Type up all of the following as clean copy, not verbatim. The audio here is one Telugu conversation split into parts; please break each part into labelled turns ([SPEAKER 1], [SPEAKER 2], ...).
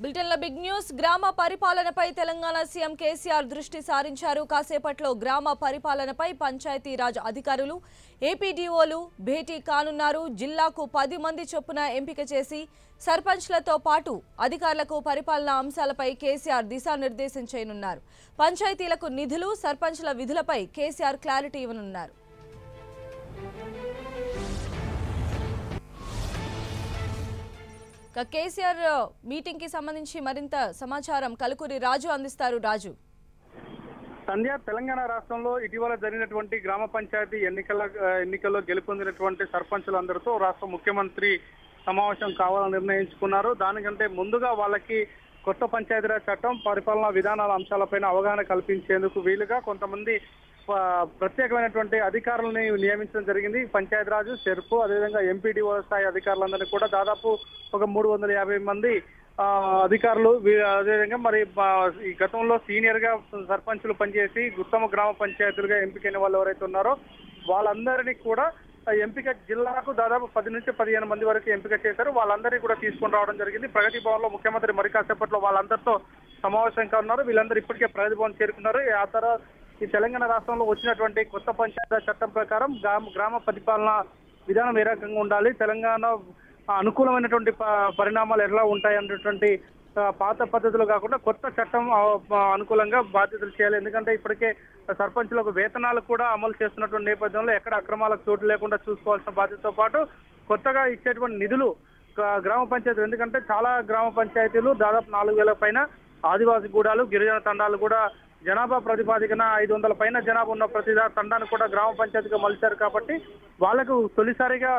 [SPEAKER 1] బులెటిన్లో బిగ్ న్యూస్ గ్రామ పరిపాలనపై తెలంగాణ సీఎం కేసీఆర్ దృష్టి సారించారు. కాసేపట్లో గ్రామ పరిపాలనపై పంచాయతీరాజ్ అధికారులు ఏపీడీఓలు భేటీ కానున్నారు. జిల్లాకు 10 మంది చొప్పున ఎంపిక చేసి సర్పంచ్లతో పాటు అధికారులకు పరిపాలనా అంశాలపై కేసీఆర్ దిశానిర్దేశం చేయనున్నారు. పంచాయతీలకు నిధులు, సర్పంచ్ల విధులపై కేసీఆర్ క్లారిటీ ఇవ్వనున్నారు. కేసీఆర్ మీటింగ్ కి సంబంధించి మరింత సమాచారం కలుకూరి రాజు అందిస్తారు. రాజు,
[SPEAKER 2] సంధ్య, తెలంగాణ రాష్ట్రంలో ఇటీవల జరిగినటువంటి గ్రామ పంచాయతీ ఎన్నికల్లో గెలుపొందినటువంటి సర్పంచులందరితో రాష్ట్ర ముఖ్యమంత్రి సమావేశం కావాలని నిర్ణయించుకున్నారు. దానికంటే ముందుగా వాళ్ళకి కొత్త పంచాయతీరాజ్ చట్టం, పరిపాలనా విధానాల అంశాలపైన అవగాహన కల్పించేందుకు వీలుగా కొంతమంది ప్రత్యేకమైనటువంటి అధికారులని నియమించడం జరిగింది. పంచాయతీరాజ్, సెర్పు, అదేవిధంగా ఎంపీడీఓ స్థాయి అధికారులందరినీ కూడా దాదాపు ఒక 350 మంది అధికారులు, అదేవిధంగా మరి ఈ గతంలో సీనియర్ గా సర్పంచులు పనిచేసి ఉత్తమ గ్రామ పంచాయతీలుగా ఎంపికైన వాళ్ళు ఎవరైతే ఉన్నారో వాళ్ళందరినీ కూడా ఎంపిక జిల్లాకు దాదాపు 10 నుంచి 15 మంది వరకు ఎంపిక చేశారు. వాళ్ళందరినీ కూడా తీసుకొని రావడం జరిగింది. ప్రగతి భవన్ లో ముఖ్యమంత్రి మరి కాసేపట్లో వాళ్ళందరితో సమావేశం కానున్నారు. వీళ్ళందరూ ఇప్పటికే ప్రగతి భవన్ చేరుకున్నారు. ఆ తర్వాత ఈ తెలంగాణ రాష్ట్రంలో వచ్చినటువంటి కొత్త పంచాయతీరాజ్ చట్టం ప్రకారం గ్రామ పరిపాలన విధానం ఏ రకంగా ఉండాలి, తెలంగాణ అనుకూలమైనటువంటి పరిణామాలు ఎలా ఉంటాయి అన్నటువంటి పాత పద్ధతులు కాకుండా కొత్త చట్టం అనుకూలంగా బాధ్యతలు చేయాలి. ఎందుకంటే ఇప్పటికే సర్పంచులకు వేతనాలు కూడా అమలు చేస్తున్నటువంటి నేపథ్యంలో ఎక్కడ అక్రమాలకు చోటు లేకుండా చూసుకోవాల్సిన బాధ్యతతో పాటు కొత్తగా ఇచ్చేటువంటి నిధులు గ్రామ పంచాయతీలు, ఎందుకంటే చాలా గ్రామ పంచాయతీలు దాదాపు 4000 పైన ఆదివాసీ గూడాలు, గిరిజన తండాలు కూడా జనాభా ప్రతిపాదికన 500 పైన జనాభా ఉన్న ప్రతి తండాన్ని కూడా గ్రామ పంచాయతీగా మలిచారు. కాబట్టి వాళ్లకు తొలిసారిగా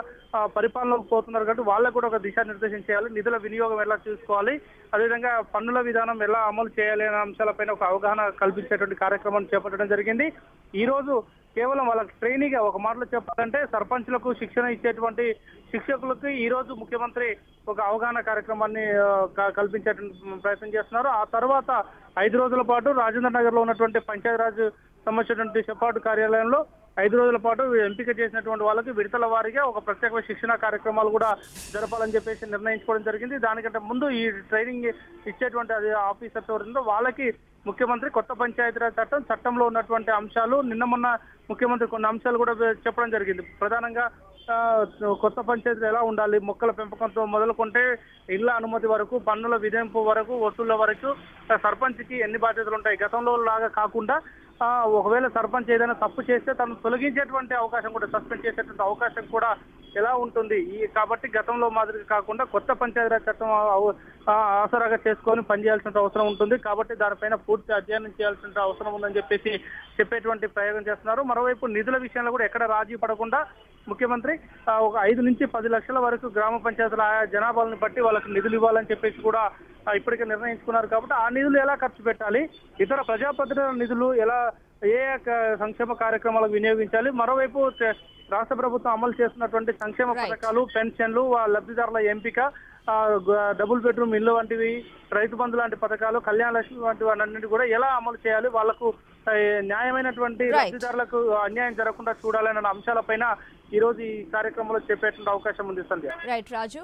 [SPEAKER 2] పరిపాలనలోకి పోతున్నారు కాబట్టి వాళ్ళకు కూడా ఒక దిశానిర్దేశం చేయాలి. నిధుల వినియోగం ఎలా చూసుకోవాలి, అదేవిధంగా పన్నుల విధానం ఎలా అమలు చేయాలి అనే అంశాలపైన ఒక అవగాహన కల్పించేటువంటి కార్యక్రమాన్ని చేపట్టడం జరిగింది. ఈ రోజు కేవలం వాళ్ళకి ట్రైనింగ్, ఒక మాటలో చెప్పాలంటే సర్పంచులకు శిక్షణ ఇచ్చేటువంటి శిక్షకులకు ఈ రోజు ముఖ్యమంత్రి ఒక అవగాహన కార్యక్రమాన్ని కల్పించేటువంటి ప్రయత్నం చేస్తున్నారు. ఆ తర్వాత 5 రోజుల పాటు రాజేంద్ర నగర్ లో ఉన్నటువంటి పంచాయతీరాజ్ సంబంధించినటువంటి సెపాటు కార్యాలయంలో 5 రోజుల పాటు ఎంపిక చేసినటువంటి వాళ్ళకి విడతల వారీగా ఒక ప్రత్యేక శిక్షణ కార్యక్రమాలు కూడా జరపాలని చెప్పేసి నిర్ణయించుకోవడం జరిగింది. దానికంటే ముందు ఈ ట్రైనింగ్ ఇచ్చేటువంటి అది ఆఫీసర్స్ ఎవరిందో వాళ్ళకి ముఖ్యమంత్రి కొత్త పంచాయతీరాజ్ చట్టంలో ఉన్నటువంటి అంశాలు, నిన్న మొన్న ముఖ్యమంత్రి కొన్ని అంశాలు కూడా చెప్పడం జరిగింది. ప్రధానంగా కొత్త పంచాయతీలు ఎలా ఉండాలి, మొక్కల పెంపకంతో మొదలుకుంటే ఇళ్ల అనుమతి వరకు, పన్నుల విధింపు వరకు, వసూళ్ల వరకు సర్పంచ్కి ఎన్ని బాధ్యతలు ఉంటాయి. గతంలో లాగా కాకుండా ఒకవేళ సర్పంచ్ ఏదైనా తప్పు చేస్తే తను తొలగించేటువంటి అవకాశం కూడా, సస్పెండ్ చేసేటువంటి అవకాశం కూడా ఎలా ఉంటుంది. కాబట్టి గతంలో మాదిరిగా కాకుండా కొత్త పంచాయతీరాజ్ చట్టం ఆసరాగా చేసుకొని పనిచేయాల్సిన అవసరం ఉంటుంది. కాబట్టి దానిపైన పూర్తి అధ్యయనం చేయాల్సిన అవసరం ఉందని చెప్పేసి చెప్పేటువంటి ప్రయోగం చేస్తున్నారు. మరోవైపు నిధుల విషయంలో కూడా ఎక్కడ రాజీ పడకుండా ముఖ్యమంత్రి ఒక 5 నుంచి 10 లక్షల వరకు గ్రామ పంచాయతీల జనాభాలను బట్టి వాళ్ళకి నిధులు ఇవ్వాలని చెప్పేసి కూడా ఇప్పటికే నిర్ణయించుకున్నారు. కాబట్టి ఆ నిధులు ఎలా ఖర్చు పెట్టాలి, ఇతర ప్రజాప్రతినిధుల నిధులు ఎలా ఏ సంక్షేమ కార్యక్రమాలకు వినియోగించాలి, మరోవైపు రాష్ట్ర ప్రభుత్వం అమలు చేస్తున్నటువంటి సంక్షేమ పథకాలు, పెన్షన్లు, లబ్ధిదారుల ఎంపిక, డబుల్ బెడ్రూమ్ ఇల్లు వంటివి, రైతు బంధు లాంటి పథకాలు, కళ్యాణ లక్ష్మి వంటి వాటన్నింటి కూడా ఎలా అమలు చేయాలి, వాళ్లకు న్యాయమైనటువంటి లబ్ధిదారులకు అన్యాయం జరగకుండా చూడాలనే అంశాలపైన ఈ రోజు ఈ కార్యక్రమంలో చెప్పేటువంటి అవకాశం ఉంది. సంధ్య.
[SPEAKER 1] రైట్ రాజు.